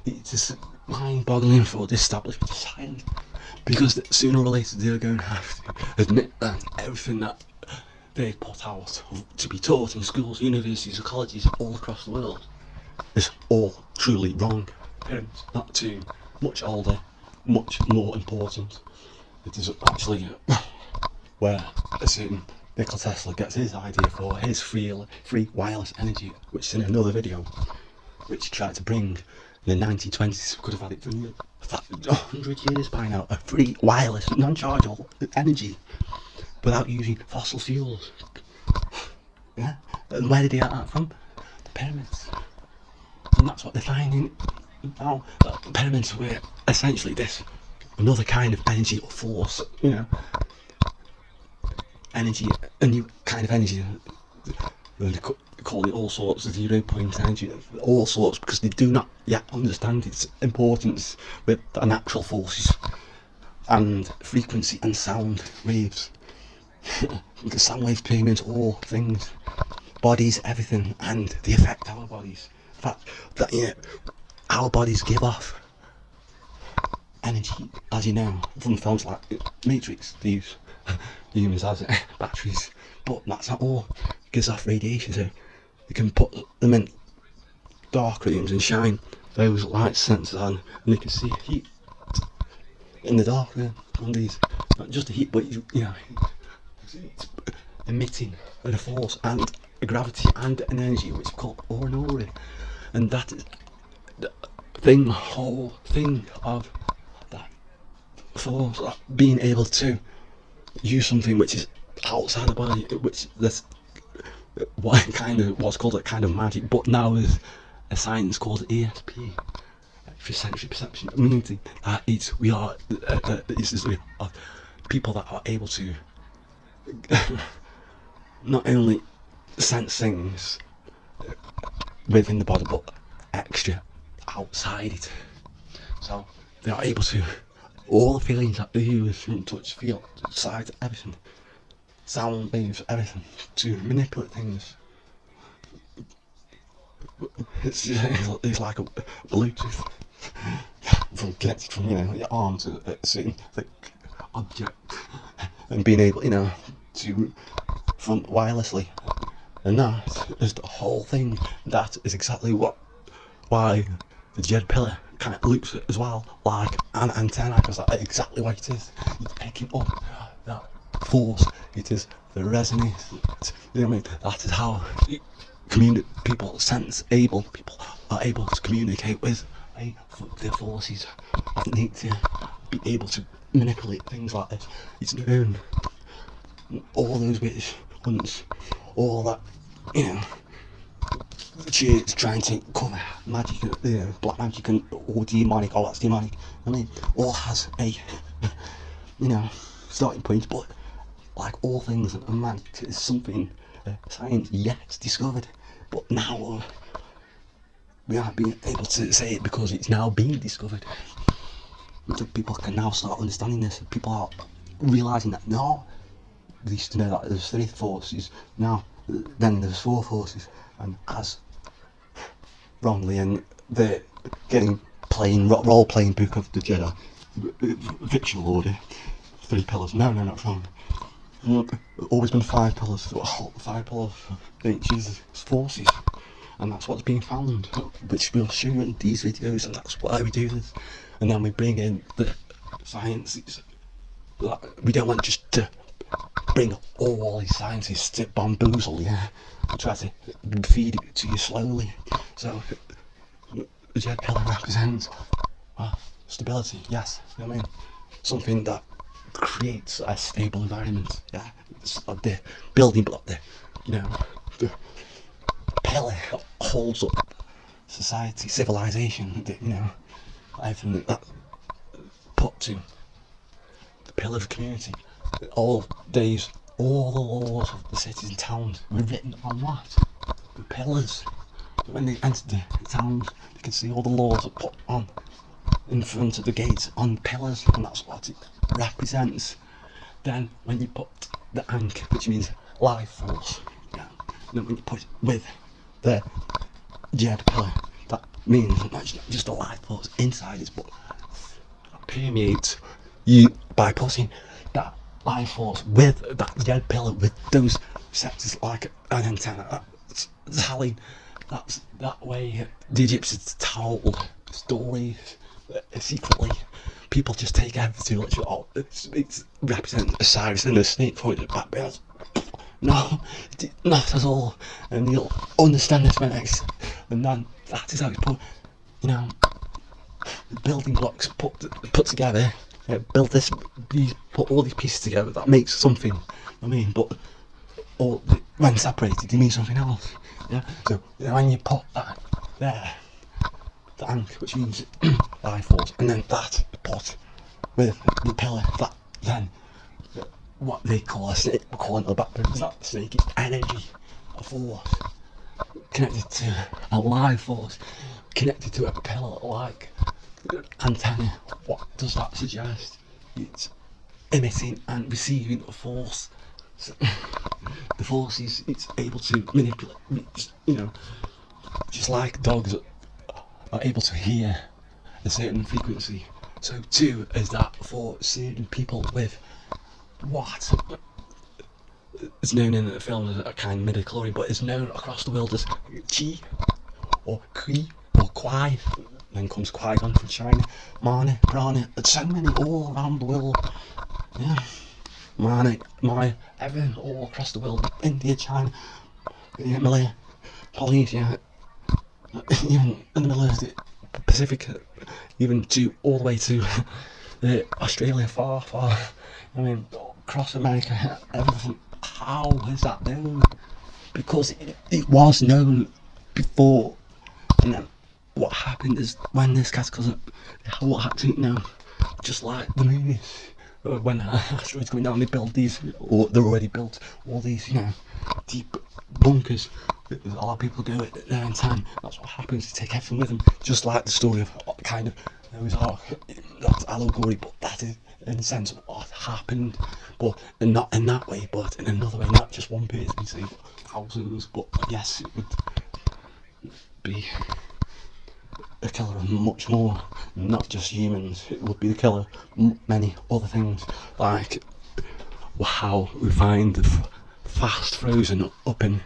It's just mind-boggling for the establishment of science, because sooner or later they're going to have to admit that everything that they put out to be taught in schools, universities, and colleges all across the world is all truly wrong. Pyramids, not too much older, much more important. It is actually where a certain Nikola Tesla gets his idea for his free wireless energy, which is in another video, which he tried to bring in the 1920s. Could have had it for 100 years by now. A free wireless, non-chargeable energy without using fossil fuels. Yeah, and where did he get that from? The pyramids. And that's what they're finding now. The pyramids were essentially another kind of energy or force. Energy, a new kind of energy. They call it all sorts of 0 point energy, all sorts, because they do not yet understand its importance with the natural forces and frequency and sound waves. Because sound waves permeate all things, bodies, everything, and they affect our bodies. The fact that our bodies give off energy, as you know, from films like Matrix. They use humans as batteries, but that's not all. It gives off radiation, so you can put them in dark rooms and shine those light sensors on, and you can see heat in the dark room on these. Not just the heat, but you know, it's emitting a force and a gravity and an energy which is called aura, and that is the whole thing of that force, being able to use something which is outside the body, which this what's called a kind of magic, but now is a science called ESP, extrasensory perception, meaning that we are people that are able to not only sense things within the body but extra outside it. So they are able to, all the feelings that they use, from touch, feel, sight, everything, sound waves, everything, to manipulate things. It's like a Bluetooth from connected from, you know, your arm to a certain thick object, and being able, you know, to from wirelessly. And that is the whole thing. That is exactly why the Jedi pillar kind of looks as well like an antenna, because that's exactly what it is. It's picking up that force. It is the resonance. You know what I mean? That is how people are able to communicate with their forces. I need to be able to manipulate things like this. It's known all those witch hunts, all that, you know, it's trying to cover magic, you know, black magic and all demonic, all that's demonic. I mean, all has a, you know, starting point, but like all things, a magic is something science yet discovered. But now we are being able to say it because it's now being discovered. So people can now start understanding this. People are realising that now they used to know that there's 3 forces, now then there's 4 forces, and as wrongly, and they're getting role playing book of the Jedi, fictional order, 3 pillars. No, not wrong. Always been 5 pillars. 5 pillars Jesus forces, and that's what's being found, which we'll show you in these videos, and that's why we do this. And then we bring in the science. We don't want just to bring all these scientists to bamboozle you. We try to feed it to you slowly. So the Jedi pillar represents stability. Yes, you know what I mean. Something that creates a stable environment. Yeah, it's like the building block, the pillar holds up society, civilization. You know, everything that put to the pillar of community. All days, all the laws of the cities and towns were written on what? The pillars. When they entered the towns, you can see all the laws are put on in front of the gates on pillars, and that's what it represents. Then when you put the Ankh, which means life force, yeah, then when you put it with the Jedi pillar, that means not just a life force inside it, but permeates you by putting that life force with that Jedi pillar, with those sectors like an antenna. That's telling. That's that way the Egyptians told stories secretly. People just take everything literally. Oh, it represents Osiris and the snake pointed back behind. No, not at all. And you'll understand this when next. And then that is how it's put. You know, building blocks put together. Build this. Put all these pieces together. That makes something. I mean, but when separated, they mean something else. Yeah. So when you put that there, the Ankh, which means life force, and then that put with the pillar, that then what they call a snake, we're calling the backbone. It's not the snake, it's energy, a force connected to a life force, connected to a pillar like antenna. What does that suggest? It's emitting and receiving a force. So, the force is, it's able to manipulate, you know, just like dogs are able to hear a certain frequency. So too is that for certain people with what is known in the film as a kind of midichlorian, but is known across the world as Chi or Kui or Kwai. Then comes Qui-Gon from China, Mane, Prana, and so many all around the world. Yeah, Mane, Maya, everything all across the world. India, China, Malaya, Polynesia, even in the middle of the Pacific, even to all the way to Australia, far. I mean, across America, everything. How is that known? Because it was known before, and then what happened is when this cataclysm, what happened now, just like the movies, when asteroids going down, they build these, or they're already built, all these, deep bunkers. A lot of people go there in time. That's what happens. They take everything with them, just like the story of kind of Noah's Ark. That's allegory, but that is in a sense what happened, but not in that way, but in another way. Not just one person, you see, thousands. But yes, it would be a killer of much more, not just humans. It would be the killer of many other things, like how we find the fast frozen up in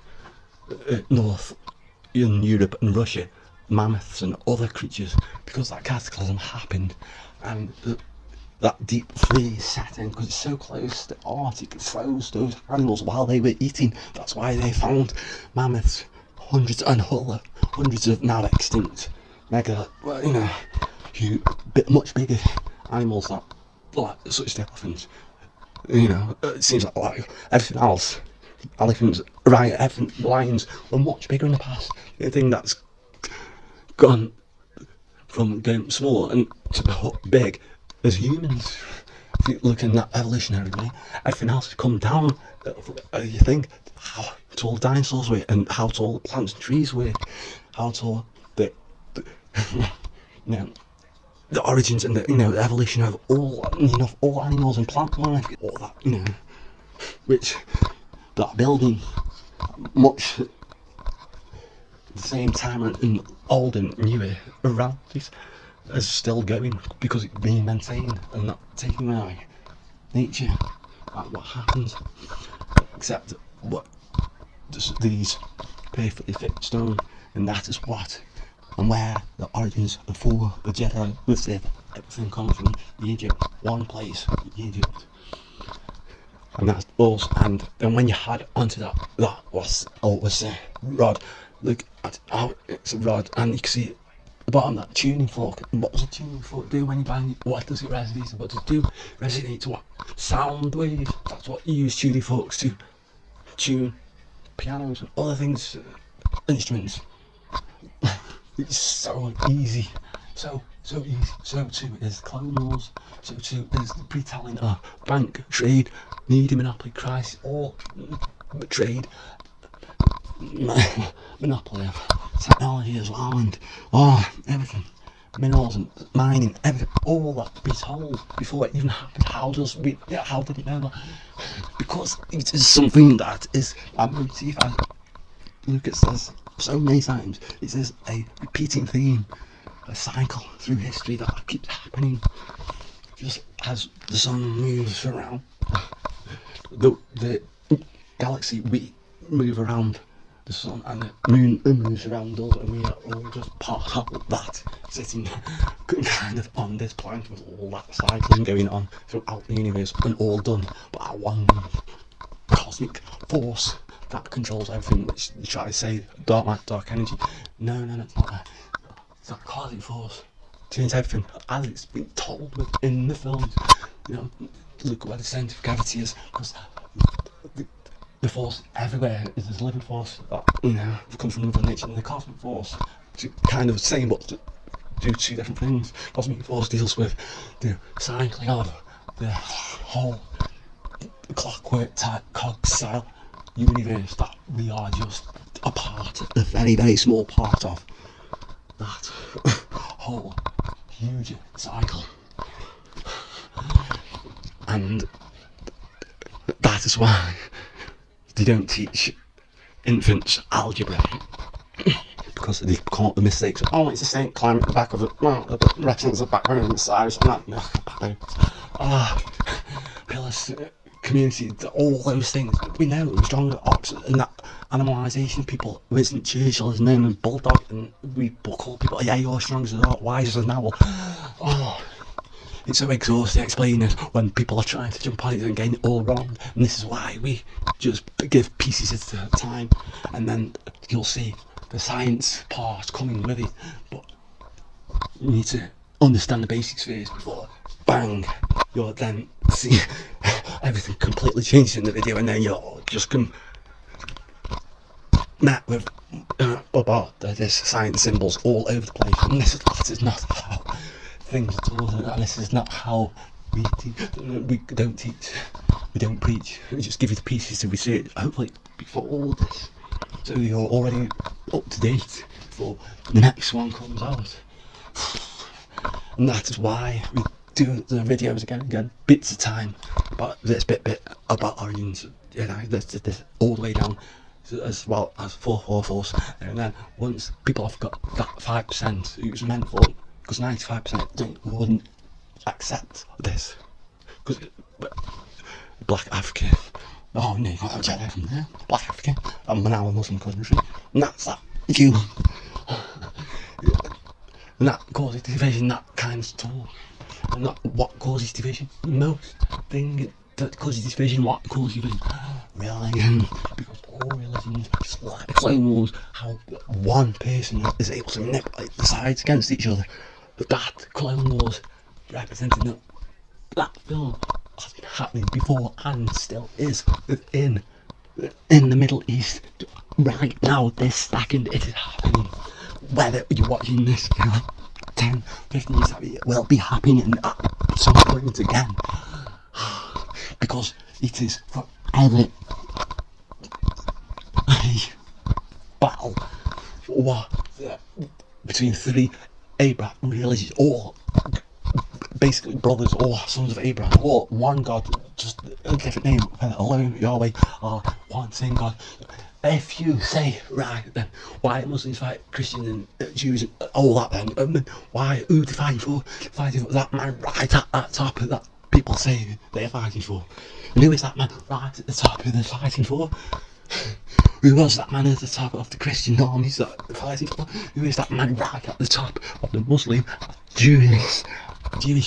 north in Europe and Russia, mammoths and other creatures, because that cataclysm happened, and that deep freeze set in because it's so close to the Arctic. It froze those animals while they were eating. That's why they found mammoths, hundreds of now extinct mega, much bigger animals like such as elephants. It seems like everything else, elephants, lions were much bigger in the past. The thing that's gone from going small and to big is humans. If you look in that evolutionary way, everything else has come down. You think how tall dinosaurs were, and how tall plants and trees were, how tall the origins and the evolution of all animals and plant life, all that, which that building much the same time and old and newer around this is still going because it's being maintained and not taken away. Nature, like what happens, except what just these perfectly fit stone, and that is what and where the origins for the Jedi, the Sith, everything comes from Egypt, one place, Egypt. And that's us. And then when you had onto that was a rod. Look at how it's a rod, and you can see at the bottom that tuning fork. And what does a tuning fork do when you bang it? What does it resonate to? What does it do? Resonate to what? Sound waves. That's what you use tuning forks to tune pianos and other things, instruments. It's so easy. So easy. So too is Clone Wars. So too is the Retelling of bank, trade, media, monopoly, crisis, all trade, monopoly of technology as well, and everything, minerals and mining, everything, all that retold before it even happened. How did it know that? Because it is something that is a motif, as Lucas says so many times. It is a repeating theme, a cycle through history that keeps happening just as the sun moves around the galaxy. We move around the sun, and the moon moves around us, and we are all just part of that, sitting kind of on this planet with all that cycling going on throughout the universe, and all done by one cosmic force that controls everything, which you try to say dark matter, dark energy. No, it's not that. It's that cosmic force turns everything as it's been told within the films. Look where the centre of gravity is, because the force everywhere is this living force that comes from Mother Nature, and the cosmic force to kind of same but to do two different things. Cosmic force deals with the cycling of the whole clockwork type cog style universe that we are just a part, a very, very small part of that whole huge cycle. And that is why they don't teach infants algebra, because they caught the mistakes. Oh, it's the same climb at the back of it. Well, the represents the background and the sides. Pillars, community, all those things. We know stronger oxen and that animalisation. People Winston Churchill is known as Bulldog, and we call people, yeah, you're strong as an ox, wise as an owl. Oh, it's so exhausting explaining it when people are trying to jump on it and getting it all wrong. And this is why we just give pieces at a time, and then you'll see the science part coming with it. But you need to understand the basics first before, bang, you'll then see everything completely changes in the video, and then you're just met with about this science symbols all over the place. And that is not how things at all, and this is not how we teach. We don't teach, we don't preach, we just give you the pieces to research, hopefully before all this, so you're already up to date before the next one comes out. And that's why we do the videos again and again, bits of time, about this bit about origins, this all the way down, as well as 444s, and then once people have got that 5% it was meant for, because 95% wouldn't accept this, because Black African, oh no, you got that Jedi from there, Black African, I'm now a Muslim country, and that's that, you, and that causes division, that kind of talk, and that what causes division, most thing that causes division, what causes division, religion, because all religions, just like the Clone Wars, how one person is able to manipulate the sides against each other. But that Clone Wars representing that film has been happening before and still is in the Middle East right now, this second. It is happening. Whether you're watching this in 10, 15 years, it will be happening at some point again, because it is forever a battle between three Abraham religions, or basically brothers or sons of Abraham, or one God, just a different name, alone Yahweh, or one same God. If you say, right, then why Muslims fight Christians and Jews and all that, then why, who they fighting for that man right at that top of that people say they're fighting for? And who is that man right at the top who they're fighting for? Who was that man at the top of the Christian armies that they're fighting for? Who is that man right at the top of the Muslim, Jewish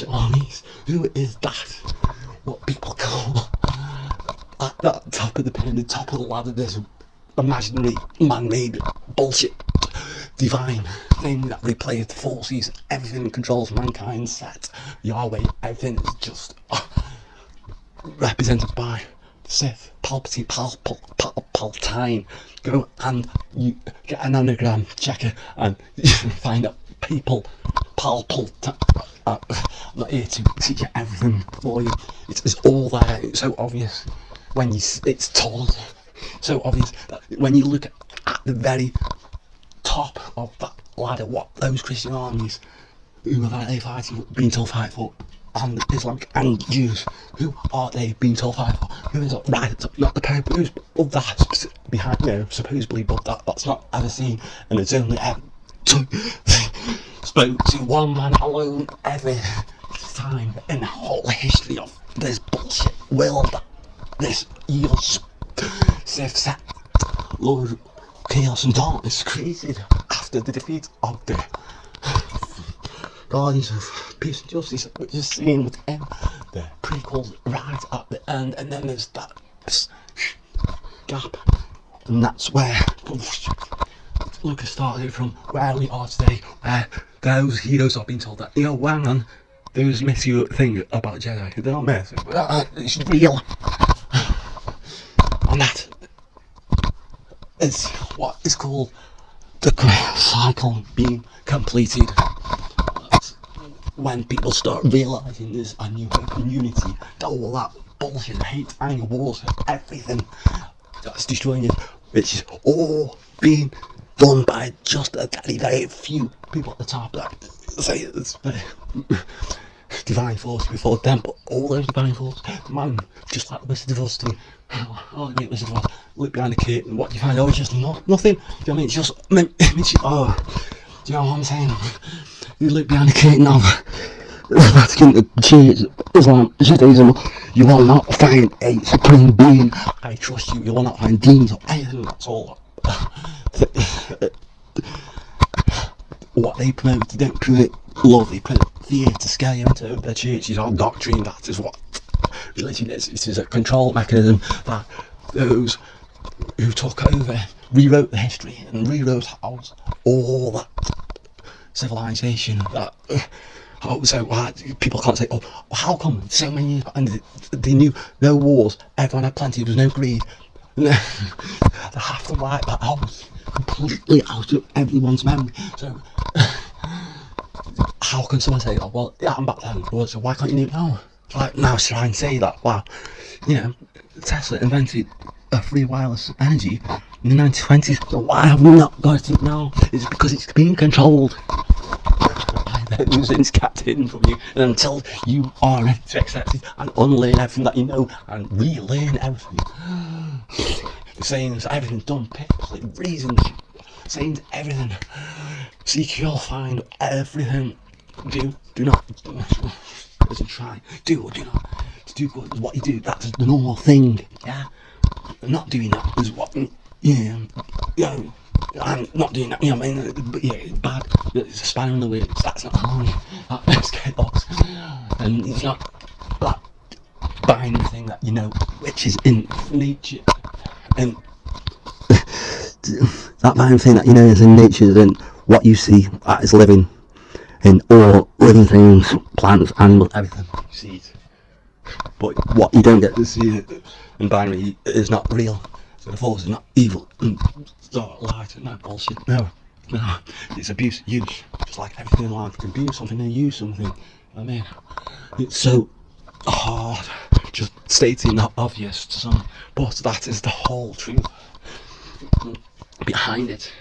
armies? Who is that? What people call at that top of the pyramid, top of the ladder, this imaginary, man-made bullshit divine thing that replays the forces, everything controls mankind, set Yahweh, everything is just represented by Sith, Palpatine, Palpatine. Go and you get an anagram checker and you find out people, Palpatine. I'm not here to teach you everything for you. It's all there. It's so obvious when it's told. So obvious that when you look at the very top of that ladder, what those Christian armies, who are they fighting, being told fight for, and Islamic and Jews, who are they being told fight for? Who is right at the top? Not the Pope, who's above that, behind, supposedly above that. That's not ever seen, and it's only ever spoke to one man alone every time in the whole history of this bullshit world, this evil Sith set Lord Chaos and Darkness created after the defeat of the Guardians of Peace and Justice, which is seen within the prequels right at the end, and then there's that gap, and that's where Lucas started from, where we are today, where those heroes are being told that, hang on, those myths you think about Jedi, they're not myths, it's real. And that is what is called the cycle being completed. That's when people start realising there's a new community, all that bullshit, hate, anger, wars, everything that's destroying it, which is all being done by just a very, very few people at the top that say it's divine force before them, but all those divine forces, man, just like the Wizard of Oz too. Oh, yeah, Wizard of Oz. look behind the curtain, what do you find? Oh, it's just nothing. Do you know what I mean? It's just, oh, do you know what I'm saying? You look behind the curtain of the Vatican, the Church, Islam, Judaism, you will not find a supreme being. I trust you, you will not find demons or anything. That's all. What they promote, they don't promote love, they promote fear to scare you into their churches or doctrine. That is what religion is. It is a control mechanism that those who took over rewrote the history and rewrote all that civilization. That so people can't say, oh, how come so many years and they knew no wars, everyone had plenty, there was no greed. They have to wipe that out completely out of everyone's memory. So how can someone say, oh well, yeah, I'm back then, so why can't you do it now? Like now try and say that, wow, you know, Tesla invented a free wireless energy in the 1920s, so why have we not got it now? It's because it's being controlled by those things kept hidden from you, and until you are ready to accept it and unlearn everything that you know and relearn everything. Saying everything's done purposely, reasons, saying everything, seek, you'll find everything. Do not, as a try, do or do not, to do what you do, that's the normal thing, yeah? Not doing that is what, I'm not doing that, you know what I mean, but yeah, it's bad, it's a spanner in the works, that's not harmony, that's chaos, and it's not that binary thing that you know, which is in nature, and that binary thing that you know is in nature and what you see that is living in all living things, plants, animals, everything you see it. But what you don't get to see in binary is not real. So the force is not evil and dark light and no bullshit. No, it's abuse, use. Just like everything in life, you abuse something and use something. I mean, it's so hard just stating the obvious to some, but that is the whole truth behind it.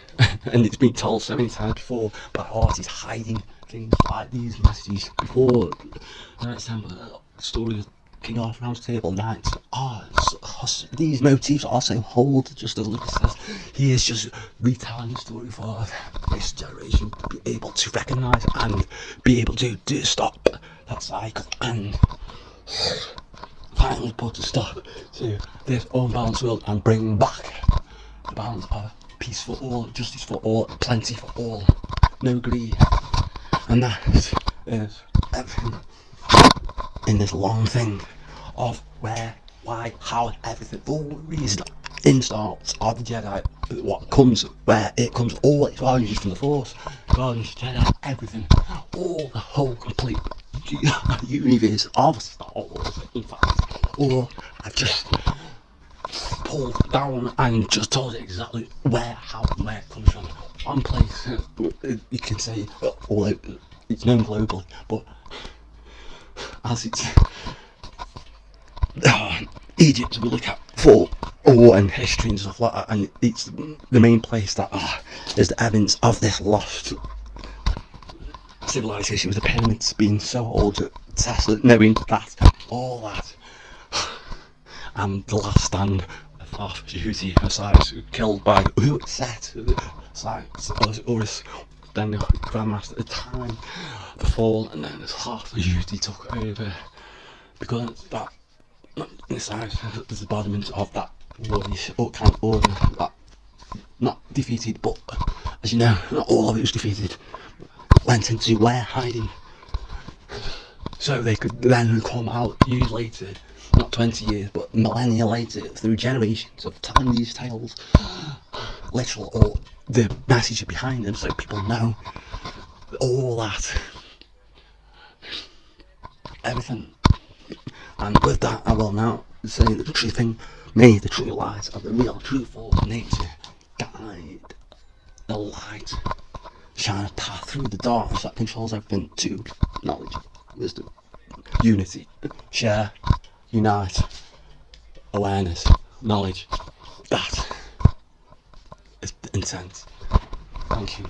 And it's been told so many times before by artists hiding things like these messages before. The story of King Arthur Round Table Knights. These motifs are so old, just as Lucas says. He is just retelling the story for this generation to be able to recognise and be able to stop that cycle and finally put a stop to this unbalanced world and bring back the balance of peace for all, justice for all, plenty for all, no greed. And that is everything in this long thing of where, why, how, everything, all the reason in Star Wars are the Jedi, what comes, where it comes, all its values from the Force, values, Jedi, everything, all the whole complete universe of Star Wars, in fact, or I've just pulled down and just told it exactly where, how, and where it comes from. One place, you can say, although it's known globally, but as it's Egypt we look at for awe and history and stuff like that, and it's the main place that is the evidence of this lost civilization, with the pyramids being so old, Tesla knowing that, all that, and the last stand of Djedi, Osiris, killed by who it's set, Osiris, then the Grandmaster at the time, the fall, and then this half of Djedi took over, because that inside there's the embodiment of that kind of order that not defeated, but as you know, not all of it was defeated, went into where hiding, so they could then come out years later, not 20 years but millennia later, through generations of telling these tales, literal, or the message behind them, so people know all that, everything. And with that, I will now say that the true thing, may the true light of the real true force of nature guide the light, shine a path through the darkness that controls everything to knowledge, wisdom, unity, share, unite, awareness, knowledge. That is intent. Thank you.